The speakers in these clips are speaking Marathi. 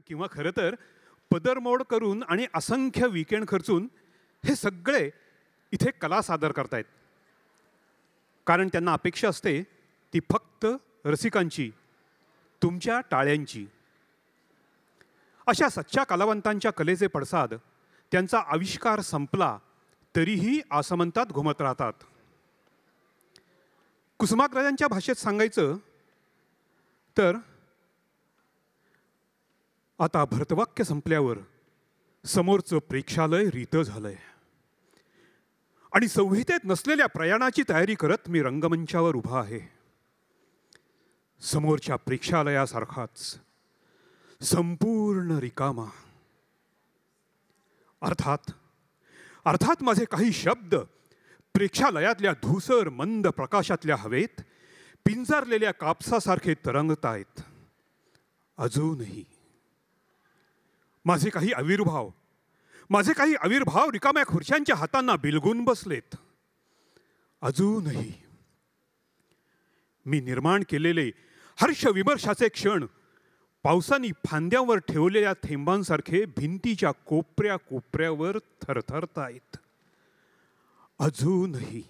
किंवा खरं तर पदरमोड करून आणि असंख्य वीकेंड खर्चून हे सगळे इथे कला सादर करतायत. कारण त्यांना अपेक्षा असते ती फक्त रसिकांची, तुमच्या टाळ्यांची. अशा सच्च्या कलावंतांच्या कलेचे पडसाद त्यांचा आविष्कार संपला तरीही आसमंतात घुमत राहतात. कुसुमाग्रजांच्या भाषेत सांगायचं तर आता भरतवाक्य संपल्यावर समोरचं प्रेक्षालय रितं झालंय आणि संहितेत नसलेल्या प्रयाणाची तयारी करत मी रंगमंचावर उभा आहे. समोरच्या प्रेक्षालयासारखाच संपूर्ण रिकामा. अर्थात माझे काही शब्द प्रेक्षालयातल्या धूसर मंद प्रकाशातल्या हवेत पिंजारलेल्या कापसासारखे तरंगतायत. अजूनही माझे काही आविर्भाव रिकाम्या खुर्च्यांच्या हातांना बिलगून बसलेत. अजूनही मी निर्माण केलेले हर्ष विमर्शाचे क्षण पावसाने फांद्यावर ठेवलेल्या थेंबांसारखे भिंतीच्या कोपऱ्या कोपऱ्यावर थरथरतायत. अजूनही.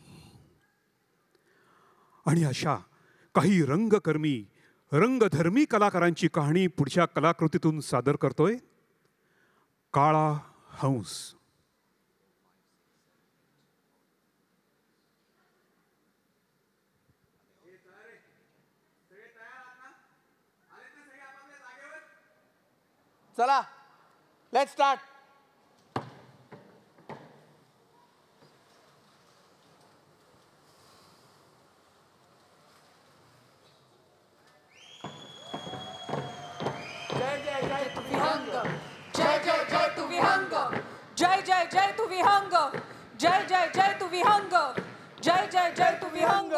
आणि अशा काही रंगधर्मी कलाकारांची कहाणी पुढच्या कलाकृतीतून सादर करतोय काळा हंस. चला, लेट्स स्टार्ट. जय जय जय तू विहंग, जय जय जय तू विहंग, जय जय जय तू विहंग, जय जय जय तू विहंग, जय जय जय तू विहंग,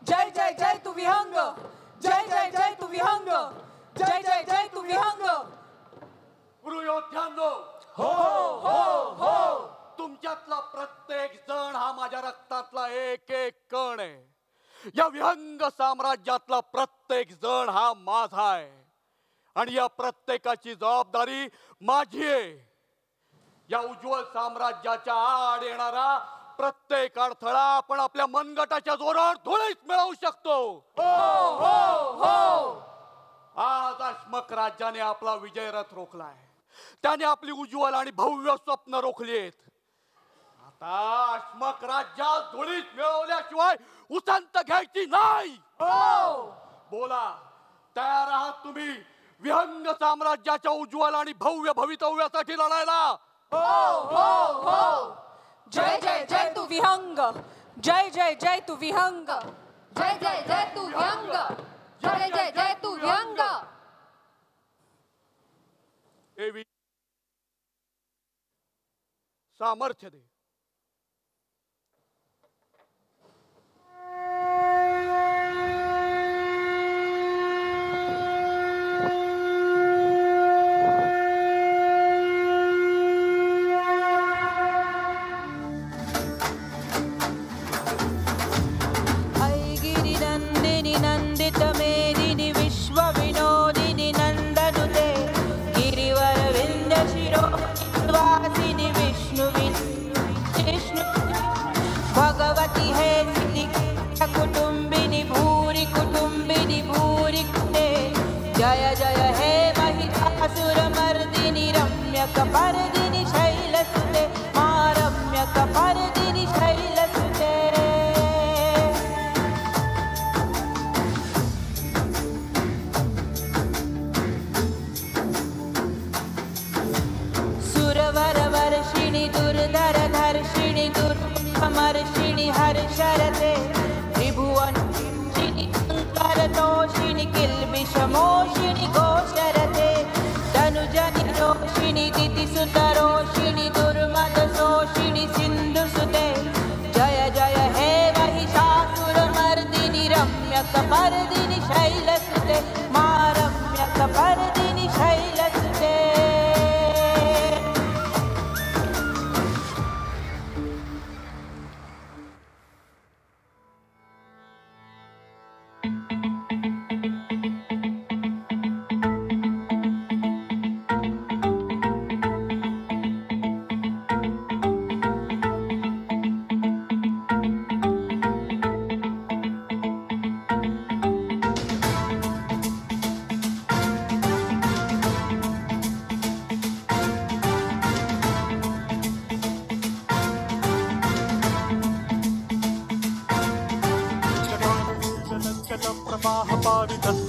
जय जय जय तू विहंग, जय जय जय तू विहंग, जय जय जय तू विहंग. गुरुयोद्ध्यांनो, हो हो हो. तुमच्यातला प्रत्येक जण हा माझ्या रक्तातला एक एक कण आहे. या विहंग साम्राज्यातला प्रत्येक जण हा माझा आहे आणि या प्रत्येकाची जबाबदारी माझी आहे. या उज्ज्वल साम्राज्याच्या आड येणारा प्रत्येक अडथळा आपण आपल्या मनगटाच्या जोरावर धुळीत मिळवू शकतो. हो हो हो. आज अश्मक राज्याने आपला विजय रथ रोखलाय. त्याने आपली उज्ज्वल आणि भव्य स्वप्न रोखलीत. आता अश्मक राज्यात धुळीत मिळवल्याशिवाय उसंत घ्यायची नाही. बोला, तयार आहात तुम्ही विहंग साम्राज्याच्या उज्ज्वल आणि भव्य भवितव्यासाठी लढायला? हो हो हो. जय जय जय तू विहंग, जय जय जय तू विहंग, जय जय जय तू विहंग, जय जय जय तू विहंग. सामर्थ्य दे. कुटुंबिनी भूरी कुटे, जय जय हे महिषासुर मर्दिनी रम्यक पर्दिनी शैलसुते, मा रम्यक पर्दिनी शैलसुते. सुरवर वर्षिणी दुर्धर धर्षिणी दुर्मर्षिणी हर्षरते, त्रिभुवनशिनी शङ्करतोषिणी किल्बिषमोषिणी घोषरते, तनुजनि रोषिणी दितिसुतरोषिणी दुर्मदशोषिणी सिन्धुसुते, जय जय हे महिषासुरमर्दिनि रम्यक पर्दिनि शैलसुते, मा रम्यक पर्दिनि शैलसुते.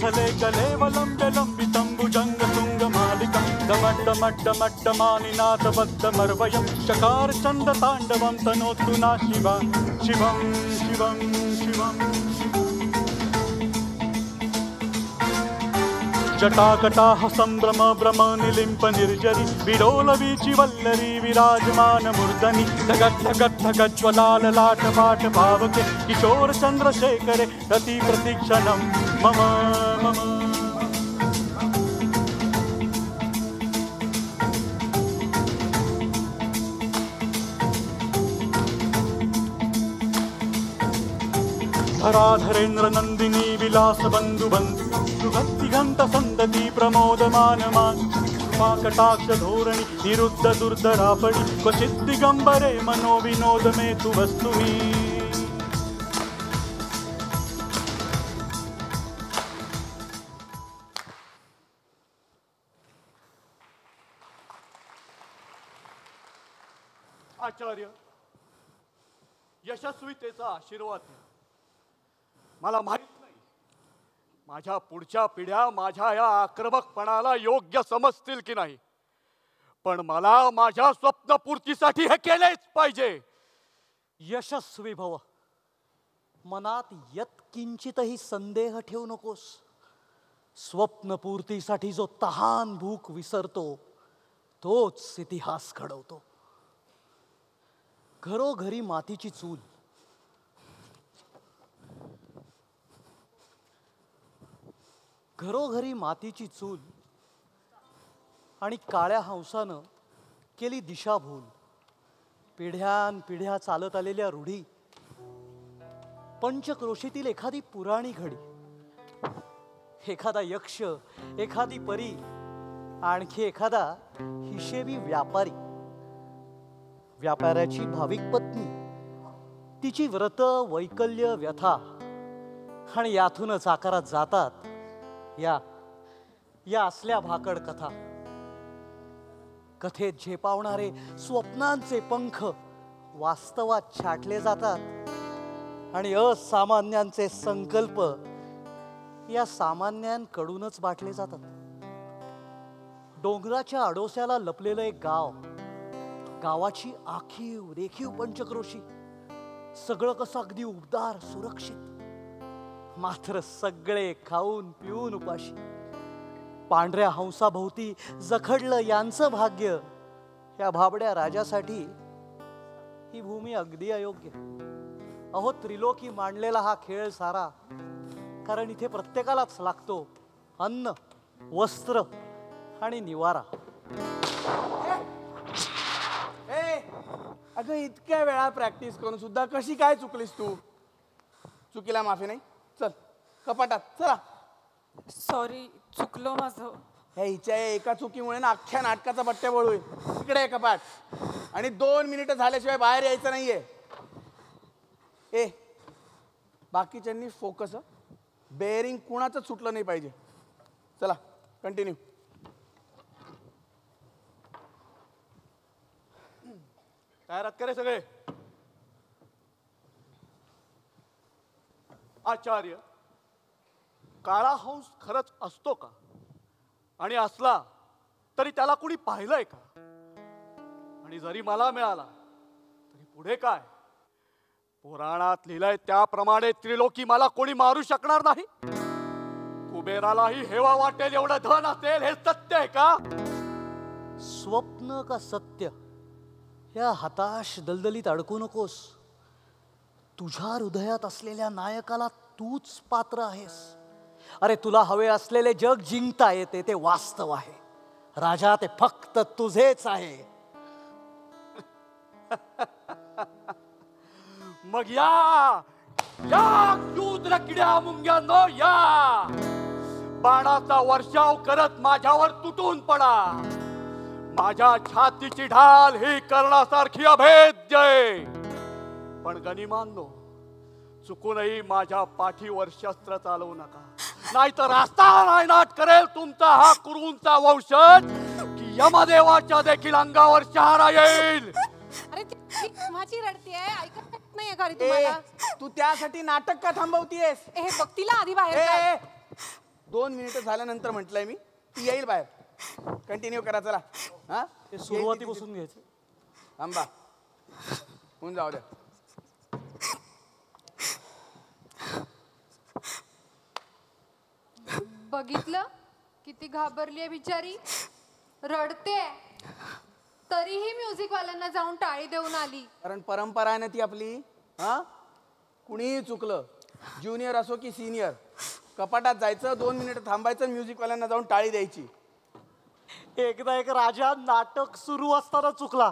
चले कलेवलम्ब्य लम्बितं भुजङ्गतुङ्गमालिकं डमड्डमड्डमड्डमानिनाथबद्धमर्वयं चकार चन्दताण्डवं तनोतु ना शिवा शिवं शिवं शिवम् जटाकटाह संभ्रम भ्रम निलिंप निर्जरी विडोलवीची वल्लरी विराजमान मूर्धनी धगत धगत धगत ज्वलाल लाट पाट भावके किशोर चंद्रशेखरे रति प्रतीक्षणं मम मम धराधरेन्द्र नंदिनी विलास बंधु बंधु सुगंधिघंत संतती प्रमोदमान मान कटाक्ष धोरणी निरुद्ध दुर्धरापडी क्वचित दिगंबरे मनोविनोद में तु वस्तुमी आचार्य यशस्वीतेचा आशीर्वाद द्या. मला माहित नाही माझ्या पुढच्या पिढ्या माझ्या या आक्रमकपणाला योग्य समजतील की नाही, पण मला माझ्या स्वप्नपूर्तीसाठी हे केलेच पाहिजे. यशस्वी भव. मनात यत्किंचितही संदेह ठेवू नकोस. स्वप्नपूर्तीसाठी जो तहान भूक विसरतो तोच इतिहास घडवतो. घरोघरी मातीची चूल, घरोघरी मातीची चूल आणि काळ्या हंसानं केली दिशाभूल. पिढ्यान पिढ्या चालत आलेल्या रूढी, पंचक्रोशीतील एखादी पुराणी घडी, एखादा यक्ष, एखादी परी, आणखी एखादा हिशेबी व्यापारी, व्यापाऱ्याची भाविक पत्नी, तिची व्रत वैकल्य व्यथा, आणि यातूनच आकारात जातात या असल्या भाकड कथा. कथेत झेपावणारे स्वप्नांचे पंख वास्तवात छाटले जातात आणि असामान्यांचे संकल्प या सामान्यांकडूनच बाटले जातात. डोंगराच्या आडोस्याला लपलेलं एक गाव, गावाची आखीव रेखीव पंचक्रोशी, सगळं कसं अगदी उबदार सुरक्षित, मात्र सगळे खाऊन पिऊन उपाशी. पांढऱ्या हंसाभोवती जखडलं यांचं भाग्य. या भाबड्या राजासाठी ही भूमी अगदी अयोग्य. अहो, त्रिलोकी मांडलेला हा खेळ सारा, कारण इथे प्रत्येकालाच लागतो अन्न, वस्त्र आणि निवारा. अगं, इतक्या वेळा प्रॅक्टिस करून सुद्धा कशी काय चुकलीस तू? चुकीला माफी नाही. चल कपाटात चला. सॉरी, चुकलो माझं. हे हिच्या एका चुकीमुळे ना अख्ख्या नाटकाचा बट्ट्या बळ होईल. इकडे कपाट, आणि 2 मिनिटं झाल्याशिवाय बाहेर यायचं नाहीये. बाकीच्यांनी फोकस, बेअरिंग कुणाचं सुटलं नाही पाहिजे. चला कंटिन्यू. तयारात करे सगळे. आचार्य, काळा हंस खरंच असतो का? आणि असला तरी त्याला कोणी पाहिलंय का? आणि जरी मला मिळाला तरी पुढे काय? पुराणात लिहिलंय त्याप्रमाणे त्रिलोकी मला कोणी मारू शकणार नाही. कुबेरालाही हेवा वाटेल एवढं धन असेल, हे सत्य आहे का? स्वप्न का सत्य या हताश दलदलीत अडकू नकोस. तुझ्या हृदयात असलेल्या नायकाला तूच पात्र आहेस. अरे, तुला हवे असलेले जग जिंकता येते, ते वास्तव आहे. राजा, ते फक्त तुझेच आहे. मग या शूद्र किड्या मुंग्यांनो, या बाणाचा वर्षाव करत माझ्यावर तुटून पडा. माझ्या छातीची ढाल ही करण्यासारखी अभेद्य आहे. पण गनिमांनो, चुकूनही माझ्या पाठीवर शस्त्र चालवू नका, नाहीतर असा नायनाट करेल तुमचा हा कुरूंचा वंशज की यमदेवाच्या देखील अंगावर शहारा येईल. अरे, ती माझी रडतीये, ऐकत नाहीये का रे तुम्हाला? तू त्यासाठी नाटक का थांबवतीयस? हे बघ, तिला आधी बाहेर काढ. 2 मिनिटं झाल्यानंतर म्हटलंय मी ती येईल बाहेर. कंटिन्यू करा चला. हा ते सुरुवातीपासून घ्यायचं. थांबा होऊन जाऊ द्या. बघितलं किती घाबरली आहे बिचारी, रडते तरीही म्युझिक वाल्यांना जाऊन टाळी देऊन आली. कारण परंपरा आहे ना ती आपली. हा कुणीही चुकलं, ज्युनियर असो की सिनियर, कपाटात जायचं, 2 मिनिटं थांबायचं, म्युझिकवाल्यांना जाऊन टाळी द्यायची. एकदा एक राजा नाटक सुरू असताना चुकला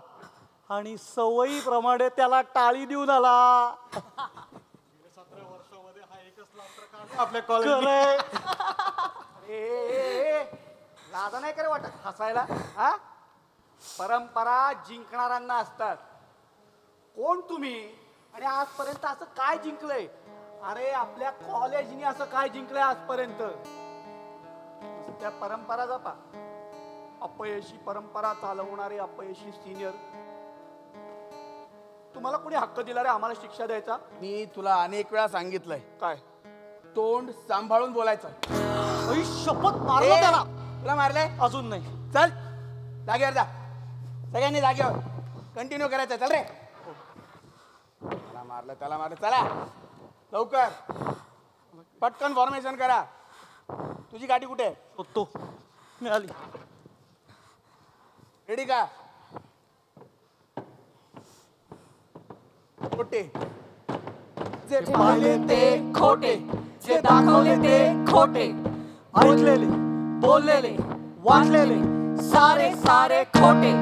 आणि सवयीप्रमाणे त्याला टाळी देऊन आला. आपल्या कॉलेज लाजा नाही करे वाटत हसायला. हा परंपरा जिंकणाऱ्यांना असतात. कोण तुम्ही आणि आजपर्यंत असं काय जिंकलंय? अरे आपल्या कॉलेजनी असं काय जिंकलंय आजपर्यंत? त्या परंपरा जपा. अपयशी परंपरा चालवणारे अपयशी सिनियर, तुम्हाला कोणी हक्क दिला रे आम्हाला शिक्षा द्यायचा? मी तुला अनेक वेळा सांगितलंय काय तोंड सांभाळून बोलायचं. आई शपथ मारलं त्याला. तुला मारलंय? अजून नाही. चल जागेवर जा, सगळ्यांनी जागेवर. कंटिन्यू करायचं. चल रे. त्याला मारलं चला लवकर पटकन फॉर्मेशन करा. तुझी गाडी कुठे आहे? तो मिळाली. रेडी का? खोटे जे पाहिले ते खोटे, जे दाखवले ते खोटे, ऐकलेले, बोललेले, वाचलेले, सारे सारे खोटे,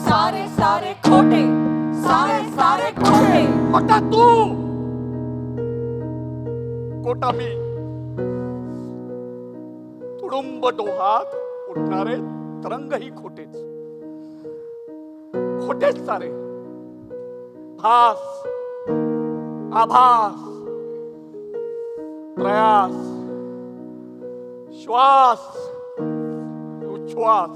सारे सारे खोटे, सारे सारे खोटे. खोटा तू, खोटा मी. तुडुंब डोहात उठणारे तरंगही खोटेच. खोटेच सारे. भास, आभास, प्रयास, श्वास, उच्छ्वास,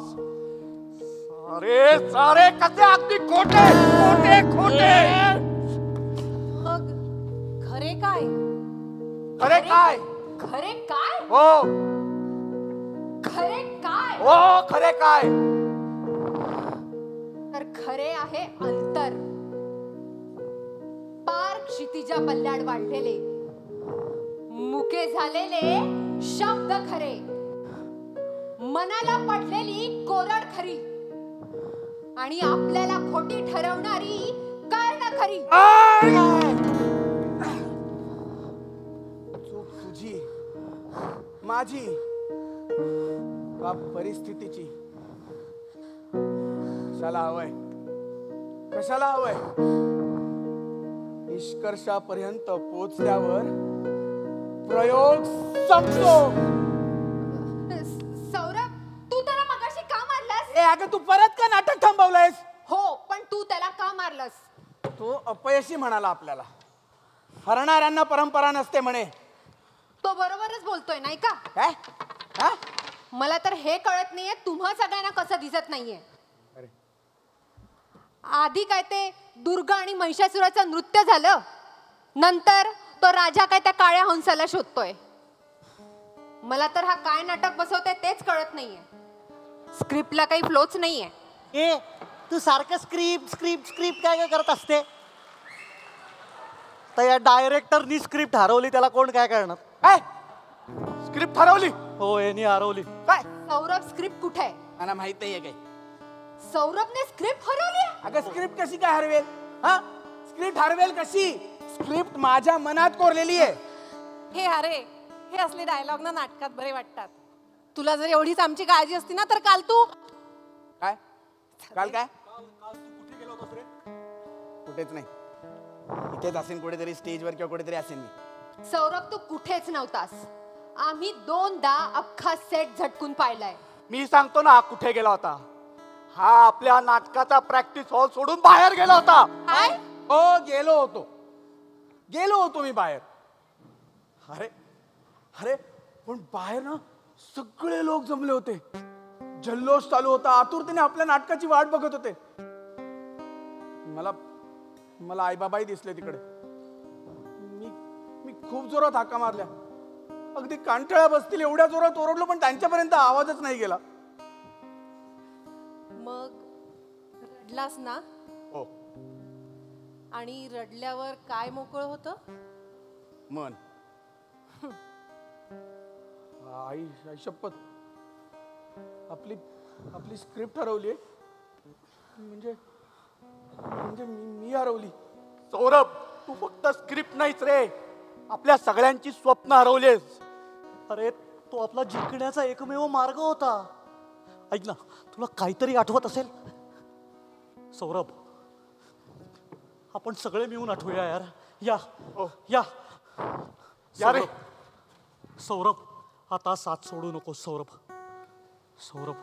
सारे सारे कसे अगदी खोटे खोटे खोटे. मग खरे काय? अरे काय? खरे काय? हो खरे काय? हो खरे काय? तर खरे आहे अंतर, पार क्षितिजा पल्ल्याड वाढलेले, मुके झालेले शब्द खरे, मनाला पडलेली कोरड खरी आणि आपल्याला खोटी ठरवणारी कर्ण खरी. चूक तुझी, माझी का परिस्थितीची? कशाला हवंय? कशाला हवंय? निष्कर्षापर्यंत पोहोचल्यावर प्रयोग संपतो. सौरभ, तू त्याला मगाशी का मारलास? ए अगं तू परत का नाटक थांबवलंयस? हो, पण तू त्याला का मारलास? तो अपयशी म्हणाला आपल्याला. हरणाऱ्यांना परंपरा नसते म्हणे. तो बरोबरच बोलतोय नाही का? काय? हा? मला तर हे कळत नाहीये तुम्हा सगळ्यांना कसं दिसत नाहीये. अरे आधी काय ते दुर्गा आणि महिषासुराचं नृत्य झालं, नंतर तो राजा काय त्या काळ्या हंसाला शोधतोय. मला तर हा काय नाटक बसवतोय तेच कळत नाहीये. स्क्रिप्टला काही फ्लोच नाहीये. ए तू सारखं स्क्रिप्ट स्क्रिप्ट स्क्रिप्ट काय काय करत असते? तर या डायरेक्टरनी स्क्रिप्ट हरवली, त्याला कोण काय करणार? काय? स्क्रिप्ट हरवली? हो यांनी हरवली. काय? सौरभ, स्क्रिप्ट कुठे आहे? मला माहित नाहीये काही. सौरभने स्क्रिप्ट हरवली? अगं स्क्रिप्ट कशी काय हरवेल? हा स्क्रिप्ट हरवेल कशी? स्क्रिप्ट माझ्या मनात कोरलेली आहे. हे अरे, हे असले डायलॉग ना नाटकात बरे वाटतात. तुला जर एवढीच आमची काळजी असती ना तर काल तू काय? काल काय? कुठेच नाही. इथेच असेल कुठेतरी, स्टेजवर किंवा कुठेतरी असेल मी. सौरभ, तू कुठेच नव्हतास. आम्ही 2दा अख्खा सेट झटकून पाहिलाय. मी सांगतो ना कुठे गेला होता. हा आपल्या नाटकाचा प्रॅक्टिस हॉल सोडून बाहेर गेला होता. काय? हो गेलो होतो मी बाहेर. अरे अरे पण बाहेर ना सगळे लोक जमले होते. जल्लोष चालू होता. आतुरतेने आपल्या नाटकाची वाट बघत होते. मला आईबाबाही दिसले तिकडे. मी खूप जोरात हाका मारल्या, अगदी कांटाळा बसतील एवढ्या जोरात ओरडलो, पण त्यांच्यापर्यंत आवाजच नाही गेला. मग रडलास ना? हो. आणि रडल्यावर काय मोकळं होतं? मन. आई आई शपथ, आपली आपली स्क्रिप्ट हरवली म्हणजे म्हणजे मी हरवली. सौरभ, तू फक्त स्क्रिप्ट नाहीच रे, आपल्या सगळ्यांची स्वप्न हरवलीस. अरे तो आपला जिंकण्याचा एकमेव मार्ग होता. ऐक ना, तुला काहीतरी आठवत असेल? सौरभ, आपण सगळे मिळून आठवूया यार. या या या रे. सौरभ, आता साथ सोडू नको सौरभ. सौरभ,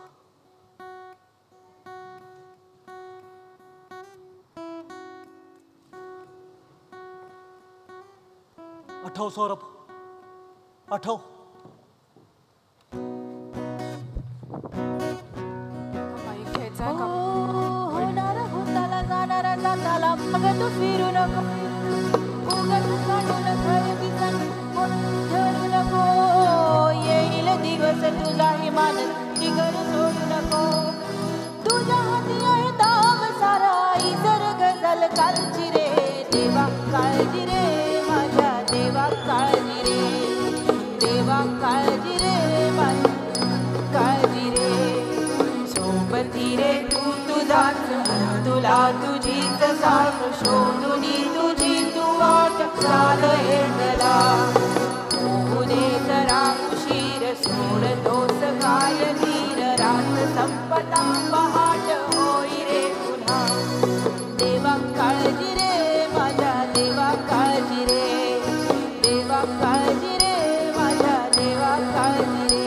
आठव सौरभ, आठव. होणारा भूताला जाणारा जाताला मग तू फिरू नको, उगाच काढून खरेदी ठरू नको. येईल दिवस तुझाही मानस ती घर सोडू नको. तुझ्या हाती आहे दाम सारा इतर गजल कालची रे. देवा काळजी रे माझ्या देवा काळजी रे. देवा काळजी रे माझी काळजी रे. सोबती रे तू तुझाच तुला तुझीच साथ शोधून तुझी तू वाट चाल एकला. होऊ दे जरा उशीर सोडतोस काय धीर. रात संपता पहाट होई रे पुन्हा. देवा काळजी रे माझ्या देवा काळजी रे. देवा काळजी रे माझ्या देवा काळजी रे.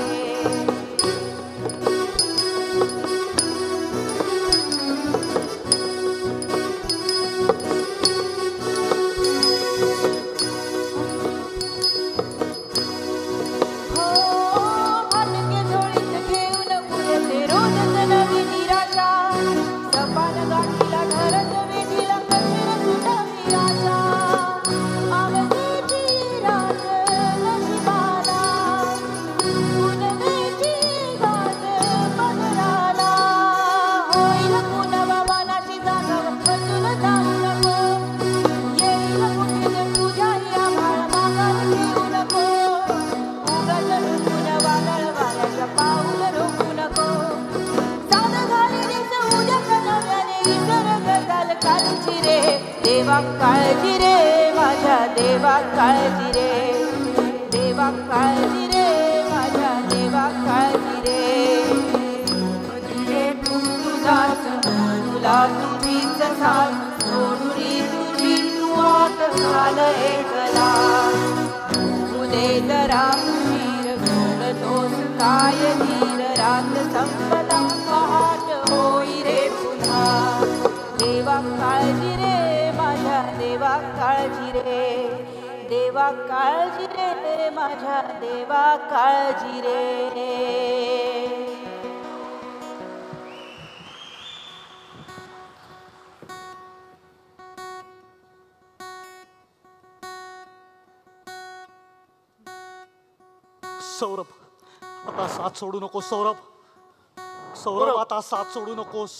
देवा काळजी रे माझ्या देवा काळजी रे. देवा काळजी रे माझ्या देवा काळजी रे. तू तुझाच तुला तुझीच साथ सोडून तुझी तू वाट चाल एकला. उदे जरा उशीर सोडतोस काय धीर. रात संपदा पहाट होई रे पुन्हा. देवा काळजी रे माझ्या देवा काळजी रे. देवा काळजी रे माझ्या देवा काळजी रे. सौरभ, आता साथ सोडू नकोस सौरभ. सौरभ, आता साथ सोडू नकोस.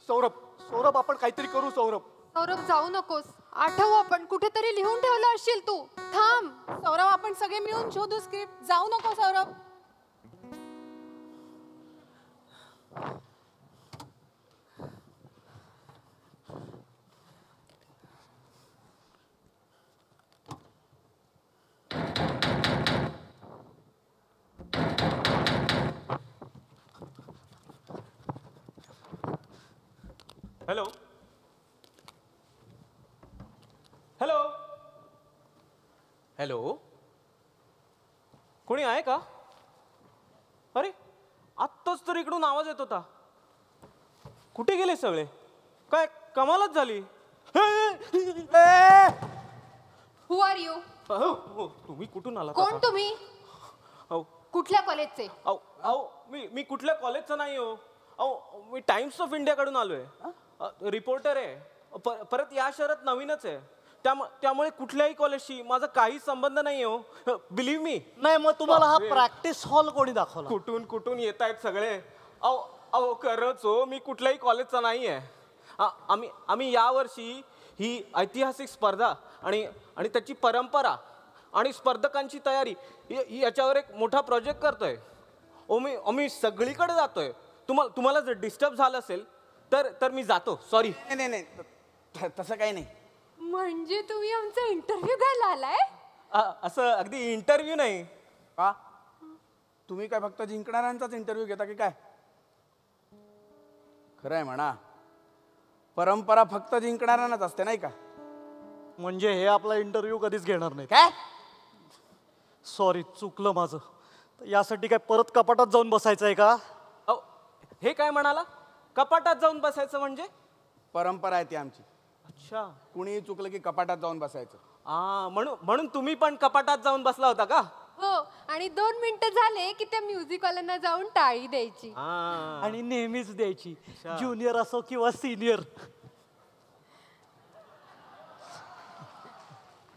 सौरभ, सौरभ, आपण काहीतरी करू सौरभ. सौरभ जाऊ नकोस. आठव, आपण कुठेतरी लिहून ठेवलं असशील तू. थांब सौरभ, आपण सगळे मिळून शोधू स्क्रिप्ट. जाऊ नको सौरभ. हॅलो हॅलो हॅलो, कोणी आहे का? अरे आत्ताच तर इकडून आवाज येत होता. कुठे गेले सगळे? काय कमालच झाली. हु आर यू? तुम्ही कुठून आला? कोण तुम्ही? कुठल्या कॉलेजचे? मी कुठल्या कॉलेजचं नाही हो. मी टाइम्स ऑफ इंडिया कडून आलोय. रिपोर्टर आहे. परत या शहरात नवीनच आहे. त्यामुळे कुठल्याही कॉलेजशी माझा काही संबंध नाही हो, बिलीव्ह मी. नाही मग तुम्हाला हा प्रॅक्टिस हॉल कोणी दाखवला? कुठून कुठून येत आहेत सगळे. अहो अहो खरंच हो, मी कुठल्याही कॉलेजचा नाही आहे. आम्ही यावर्षी ही ऐतिहासिक स्पर्धा आणि त्याची परंपरा आणि स्पर्धकांची तयारी याच्यावर एक मोठा प्रोजेक्ट करतोय. आम्ही सगळीकडे जातोय. तुम्हाला जर डिस्टर्ब झालं असेल तर मी जातो. सॉरी. नाही नाही नाही, तसं काही नाही. म्हणजे तुम्ही आमचा इंटरव्ह्यू घ्यायला आलाय? असं अगदी इंटरव्ह्यू नाही. का तुम्ही काय फक्त जिंकणाऱ्यांचाच इंटरव्ह्यू घेता की काय? खरं आहे म्हणा, परंपरा फक्त जिंकणाऱ्यांनाच असते नाही का? म्हणजे हे आपला इंटरव्ह्यू कधीच घेणार नाही. काय? सॉरी, चुकलं माझं. यासाठी काय परत कपाटात जाऊन बसायचं आहे का? अहो हे काय म्हणाला? कपाटात जाऊन बसायचं म्हणजे? परंपरा आहे ती आमची. अच्छा. कुणीही चुकलं की कपाटात जाऊन बसायचं. म्हणून तुम्ही पण कपाटात जाऊन बसला होता का? हो, आणि 2 मिनिटं झाले की त्या म्युझिकवाल्यांना जाऊन टाळी द्यायची. आणि नेहमीच द्यायची, ज्युनियर असो किंवा सिनियर.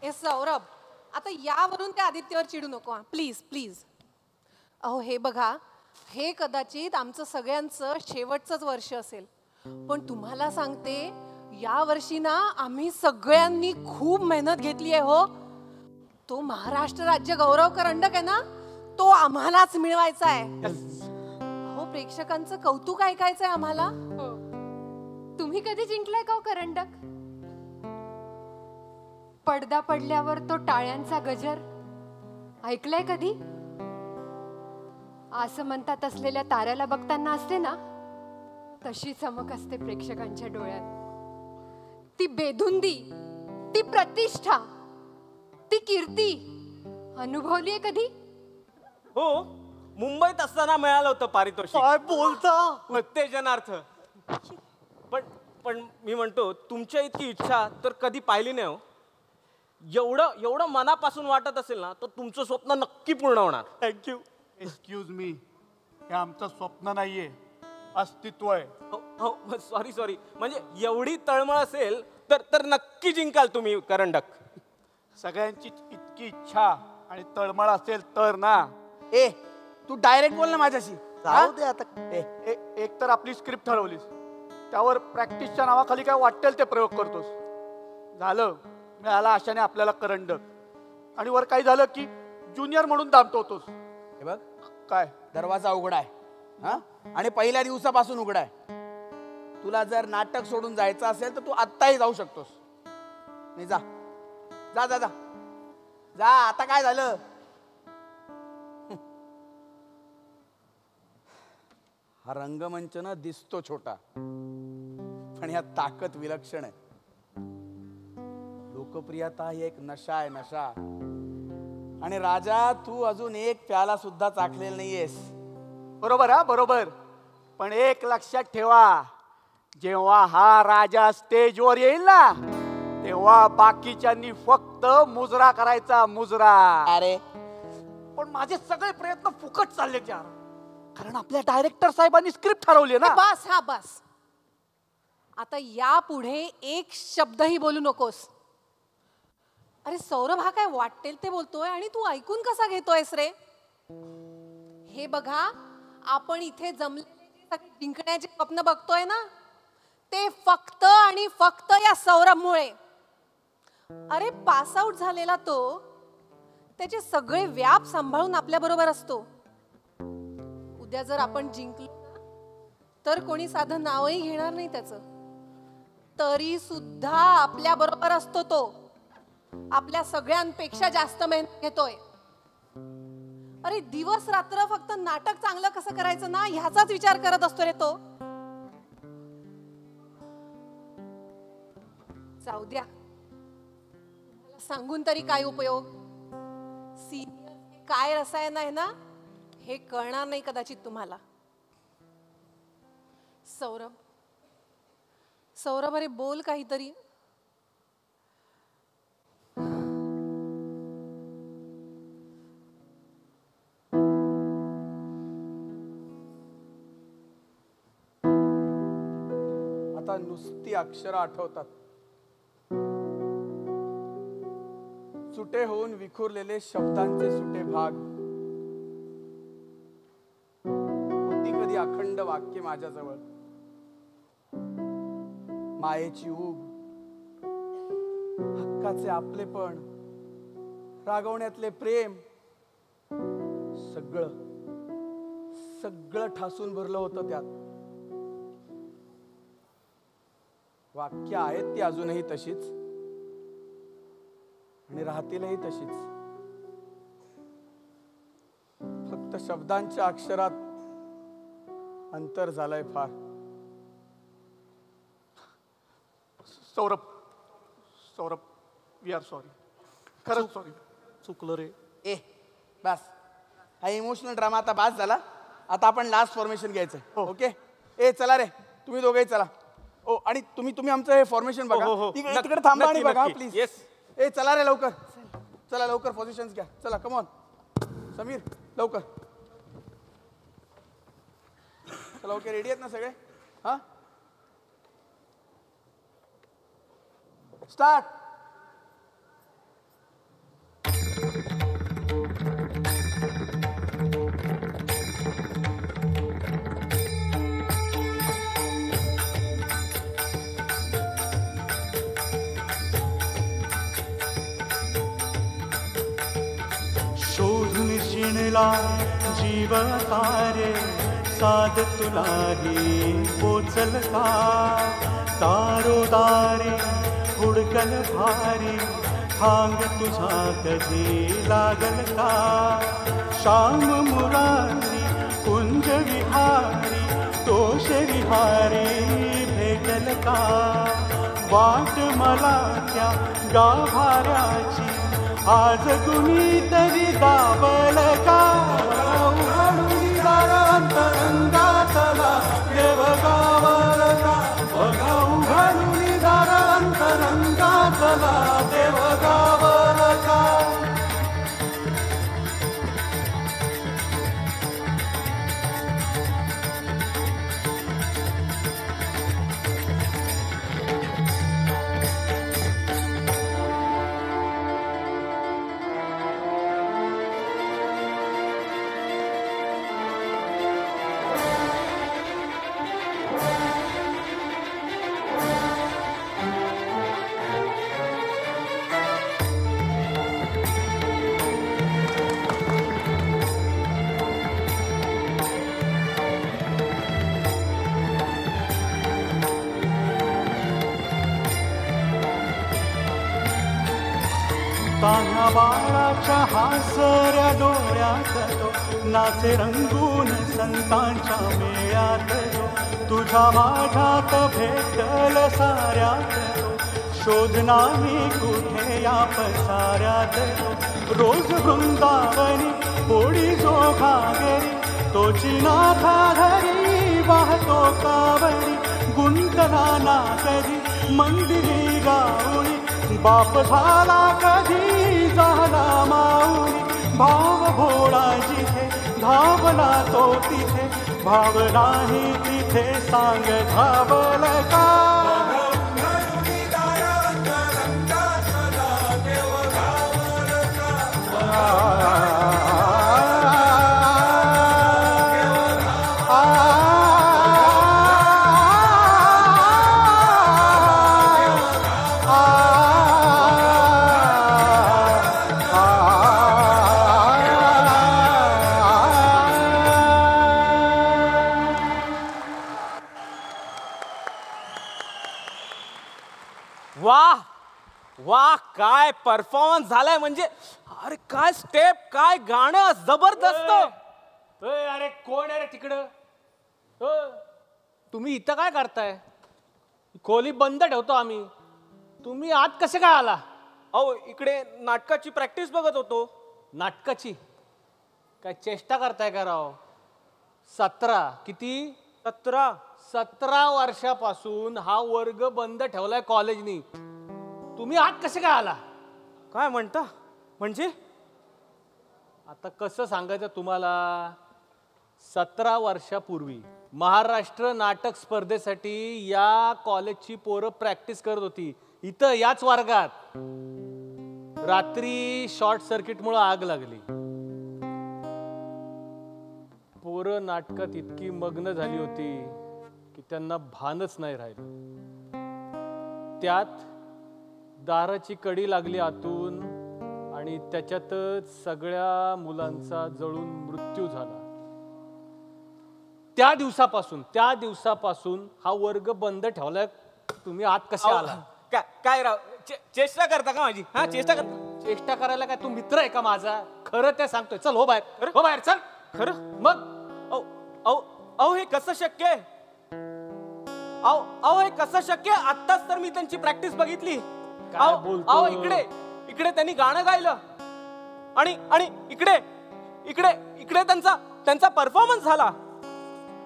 ए सौरभ, आता यावरून त्या आदित्यवर चिडू नको प्लीज प्लीज. अहो हे बघा, हे कदाचित आमचं सगळ्यांचं शेवटचंच वर्ष असेल, पण तुम्हाला सांगते या वर्षी ना आम्ही सगळ्यांनी खूप मेहनत घेतली आहे हो. तो महाराष्ट्र राज्य गौरव करंडक आहे ना, तो आम्हालाच मिळवायचा आहे. अहो प्रेक्षकांचं कौतुक ऐकायचंय आम्हाला. तुम्ही कधी जिंकलाय का हो करंडक? पडदा पडल्यावर तो टाळ्यांचा गजर ऐकलाय कधी? असं म्हणतात असलेल्या ताऱ्याला बघताना असते ना, तशी चमक असते प्रेक्षकांच्या डोळ्यात. ती बेधुंदी, ती प्रतिष्ठा, ती कीर्ती अनुभवलीये कधी? हो, मुंबईत असताना मिळालं होतं पारितोषिक. काय बोलता? उत्तेजनार्थ. पण मी म्हणतो, तुमच्या इतकी इच्छा तर कधी पाहिली नाही हो. एवढं मनापासून वाटत असेल ना, तर तुमचं स्वप्न नक्की पूर्ण होणार. थँक्यू. एक्सक्यूज मी, हे आमचं स्वप्न नाहीये, अस्तित्व आहे. हो सॉरी. म्हणजे एवढी तळमळ असेल तर नक्की जिंकाल तुम्ही करंडक. सगळ्यांची इतकी इच्छा आणि तळमळ असेल तर ना. ए तू डायरेक्ट बोल ना माझ्याशी. जाऊ दे आता. एक तर आपली स्क्रिप्ट ठरवलीस, त्यावर प्रॅक्टिसच्या नावाखाली काय वाटेल ते प्रयोग करतोस. झालं, मिळाला आशाने आपल्याला करंडक, आणि वर काही झालं की ज्युनियर म्हणून दामटवतोस. हे बघ, काय दरवाजा उघडा आहे हा, आणि पहिल्या दिवसापासून उघडा आहे. तुला जर नाटक सोडून जायचं असेल तर तू आत्ताही जाऊ शकतोस. नाही, जा जा जा जा जा. आता काय झालं? हा रंगमंच ना दिसतो छोटा, पण यात ताकद विलक्षण आहे. लोकप्रियता ही एक नशा आहे, नशा. आणि राजा, तू अजून एक प्याला सुद्धा चाखलेला नाहीयेस. बरोबर हा, बरोबर. पण एक लक्षात ठेवा, जेव्हा हा राजा स्टेजवर येईल ना, तेव्हा बाकीच्यांनी फक्त मुजरा करायचा, मुजरा. अरे पण माझे सगळे प्रयत्न फुकट चाललेत यार, कारण आपल्या डायरेक्टर साहेबांनी स्क्रिप्ट ठरवली ना. बस हा बस. आता यापुढे एक शब्दही बोलू नकोस. अरे सौरभ, हा काय वाटेल ते बोलतोय आणि तू ऐकून कसा घेतोयस रे? हे बघा, आपण इथे जमले जिंकण्याचे स्वप्न बघतोय ना, ते फक्त आणि फक्त या सौरभमुळे. अरे पास आउट झालेला तो त्याचे सगळे व्याप सांभाळून आपल्या बरोबर असतो. उद्या जर आपण जिंकलो तर कोणी साधं नावही घेणार नाही त्याचं, तरी सुद्धा आपल्या बरोबर असतो तो. आपल्या सगळ्यांपेक्षा जास्त मेहनत घेतोय. अरे दिवस रात्र फक्त नाटक चांगलं कसं करायचं ना, ह्याचाच विचार करत असतो रे तो. जाऊ द्या, सांगून तरी काय उपयोग. सिनियर काय रसायन आहे ना, हे कळणार नाही कदाचित तुम्हाला. सौरभ, अरे बोल काहीतरी. आता नुसती अक्षरं आठवतात. सुटे होऊन विखुरलेले शब्दांचे सुटे भाग. होती कधी अखंड वाक्य माझ्याजवळ, मायेची ऊब, हक्काचे आपलेपण, रागवण्यातले प्रेम, सगळं सगळं ठासून भरलं होतं त्यात. वाक्य आहेत ती अजूनही तशीच आणि राहतीलही तशीच. फक्त शब्दांच्या अक्षरात अंतर झालंय फार. Saurabh, Saurabh, we are sorry, खरंच सॉरी. चुकलं रे. ए बस, हा इमोशनल ड्रामा आता बास झाला. आता आपण लास्ट फॉर्मेशन घ्यायचंय. ओके, ए चला रे, तुम्ही दोघेही चला. ओ, आणि तुम्ही आमचं हे फॉर्मेशन बघा. हो, हो. तिकडे थांबा आणि नक्की, बघा नक्की. प्लीज. Yes. ए चला रे लवकर, चला लवकर पोझिशन्स घ्या. चला कम ऑन समीर, लवकर चला. ओके, रेडी आहेत ना सगळे? हा, स्टार्ट. शोधून शिणला जीव तारे, साध तुलाही पोचल का? दारोदारी हुडकल भारी, थांग तुझा कधी लागल का? श्याम मुरारी कुंज विहारी, तोष विहारी भेटल का? वाट मला त्या गाभाऱ्याची, आज कुणीतरी दाबल का? उघडून दारांतरंगातला देव गावल का? बघा उघडून दारांतरंगातला देव गावल का? तान्हा बाळाच्या हासऱ्या डोळ्यात तो नाचे रंगून संतांच्या मेळ्यात तो. तुझ्या माझ्यात भेटल साऱ्यात तो, शोध नाही कुठे या पसाऱ्यात तो. रोज वृंदावनी पोळी जो घागरी, तोची नाथा धरी वाहतो कावरी. गुंतला ना कधी मंदिरी गाऊनी, बाप झाला कधी झाला माऊली. भाव भोळा जिथे धावला तो तिथे, भाव नाही तिथे सांग धावल का? वाह वाह, काय परफॉर्मन्स झालाय. म्हणजे अरे काय स्टेप, काय गाणं, जबरदस्त. अरे कोण आहे रे तिकडं? तुम्ही इथं काय करताय? खोली बंद ठेवतो आम्ही, तुम्ही आत कसे काय आला? अहो इकडे नाटकाची प्रॅक्टिस बघत होतो. नाटकाची काय चेष्टा करताय का राव? 17 किती? 17 वर्षापासून हा वर्ग बंद ठेवलाय कॉलेजनी. तुम्ही आत कसे काय आला? काय म्हणता? म्हणजे आता कसं सांगायचं तुम्हाला? 17 वर्षापूर्वी महाराष्ट्र नाटक स्पर्धेसाठी या कॉलेजची पोरं प्रॅक्टिस करत होती इथं याच वर्गात. रात्री शॉर्ट सर्किटमुळे आग लागली. पोरं नाटकात इतकी मग्न झाली होती की त्यांना भानच नाही राहिलं. त्यात दाराची कडी लागली आतून आणि त्याच्यातच सगळ्या मुलांचा जळून मृत्यू झाला. त्या दिवसापासून हा वर्ग बंद ठेवलाय. तुम्ही आत कसे आला? काय राव चेष्टा करता का माझी? हा चेष्टा करता? चेष्टा करायला काय तू मित्र आहे का माझा? खरं ते सांगतोय. चल हो बाहेर, हो बाहेर चल. खरं? मग अहो हे कसं शक्य आहे? अहो हे कसं शक्य आहे? आत्ताच तर मी त्यांची प्रॅक्टिस बघितली. काय बोलतो? अहो इकडे त्यांनी गाणं गायलं आणि इकडे त्यांचा परफॉर्मन्स झाला.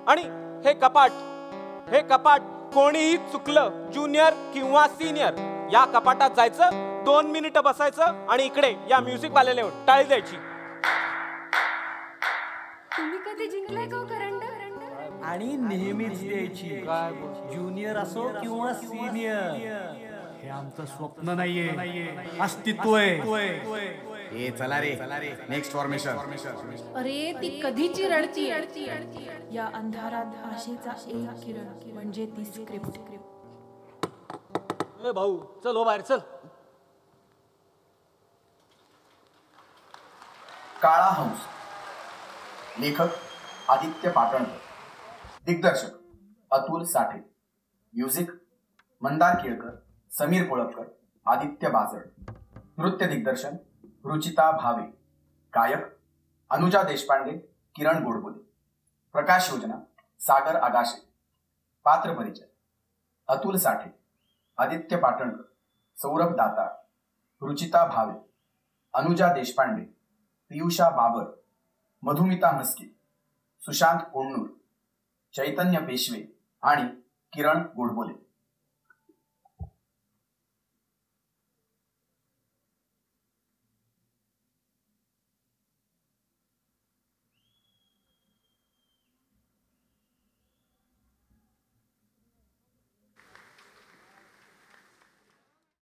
आणि हे कपाट कोणीही चुकलं, ज्युनियर किंवा सिनियर, या कपाटात जायचं, 2 मिनिटं बसायचं आणि इकडे या म्युझिक वाल्याला येऊन टाळी द्यायची. तुम्ही कधी जिंकलाय का करंड? आणि नेहमीच द्यायची, ज्युनियर असो किंवा सिनियर. हे आमचं स्वप्न नाहीये, अस्तित्व आहे. ए चला रे नेक्स्ट फॉर्मेशन. अरे ती कधीची रडतीये. या अंधारात आशेचा एक किरण म्हणजे ती स्क्रिप्ट. भाऊ चल हो बाहेर चल. काळा हंस. लेखक आदित्य पाटणकर. दिग्दर्शक अतुल साठे. म्युझिक मंदार केळकर, समीर कोळपकर, आदित्य बाजड. नृत्य दिग्दर्शन रुचिता भावे. गायक अनुजा देशपांडे, किरण गोडबोले. प्रकाश योजना सागर आगाशे. पात्र परिचय अतुल साठे, आदित्य पाटणकर, सौरभ दातार, रुचिता भावे, अनुजा देशपांडे, पियुषा बाबर, मधुमिता म्हस्के, सुशांत कोण्णूर, चैतन्य पेशवे आणि किरण गोडबोले.